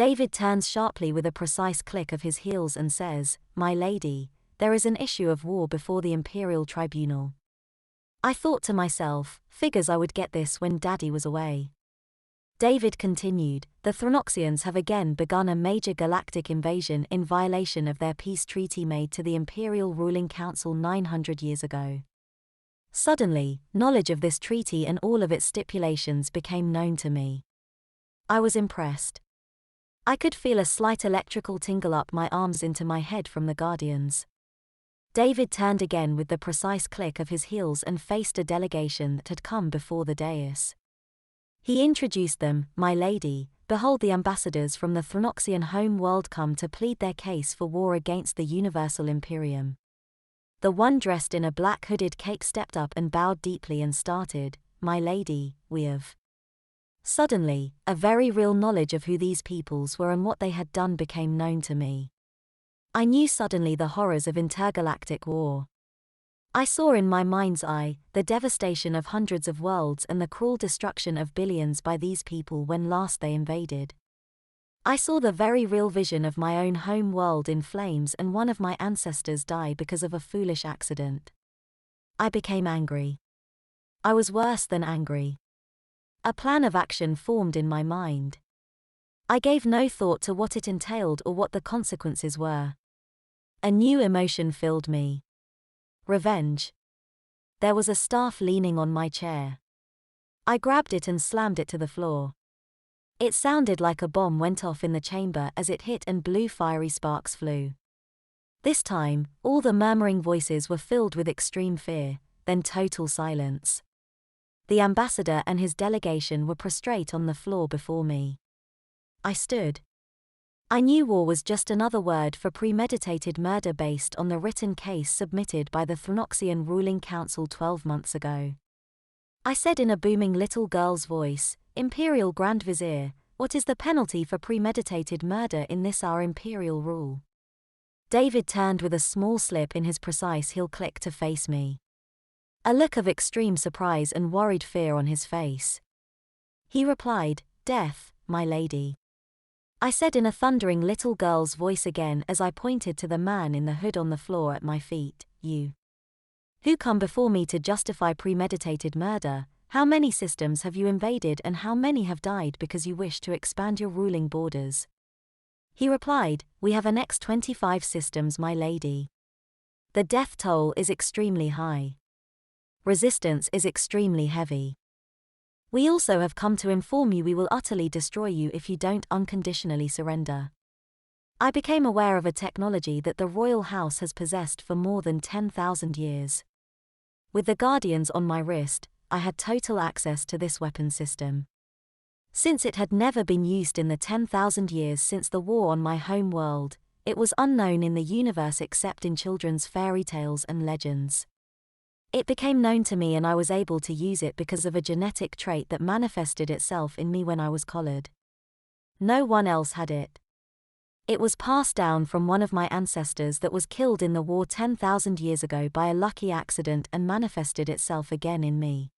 David turns sharply with a precise click of his heels and says, "My lady, there is an issue of war before the Imperial Tribunal." I thought to myself, figures I would get this when Daddy was away. David continued, "The Thronoxians have again begun a major galactic invasion in violation of their peace treaty made to the Imperial Ruling Council 900 years ago. Suddenly, knowledge of this treaty and all of its stipulations became known to me. I was impressed. I could feel a slight electrical tingle up my arms into my head from the Guardians. David turned again with the precise click of his heels and faced a delegation that had come before the dais. He introduced them, "My lady, behold the ambassadors from the Thronoxian home world come to plead their case for war against the Universal Imperium." The one dressed in a black hooded cape stepped up and bowed deeply and started, "My lady, we have..." Suddenly, a very real knowledge of who these peoples were and what they had done became known to me. I knew suddenly the horrors of intergalactic war. I saw in my mind's eye the devastation of hundreds of worlds and the cruel destruction of billions by these people when last they invaded. I saw the very real vision of my own home world in flames and one of my ancestors die because of a foolish accident. I became angry. I was worse than angry. A plan of action formed in my mind. I gave no thought to what it entailed or what the consequences were. A new emotion filled me. Revenge. There was a staff leaning on my chair. I grabbed it and slammed it to the floor. It sounded like a bomb went off in the chamber as it hit and blue fiery sparks flew. This time, all the murmuring voices were filled with extreme fear, then total silence. The ambassador and his delegation were prostrate on the floor before me. I stood. I knew war was just another word for premeditated murder based on the written case submitted by the Thronoxian Ruling Council 12 months ago. I said in a booming little girl's voice, "Imperial Grand Vizier, what is the penalty for premeditated murder in this our imperial rule?" David turned with a small slip in his precise heel click to face me. A look of extreme surprise and worried fear on his face. He replied, "Death, my lady." I said in a thundering little girl's voice again as I pointed to the man in the hood on the floor at my feet, "You who come before me to justify premeditated murder, how many systems have you invaded and how many have died because you wish to expand your ruling borders?" He replied, "We have annexed 25 systems, my lady. The death toll is extremely high. Resistance is extremely heavy. We also have come to inform you we will utterly destroy you if you don't unconditionally surrender." I became aware of a technology that the royal house has possessed for more than 10,000 years. With the Guardians on my wrist, I had total access to this weapon system. Since it had never been used in the 10,000 years since the war on my home world, it was unknown in the universe except in children's fairy tales and legends. It became known to me and I was able to use it because of a genetic trait that manifested itself in me when I was collared. No one else had it. It was passed down from one of my ancestors that was killed in the war 10,000 years ago by a lucky accident and manifested itself again in me.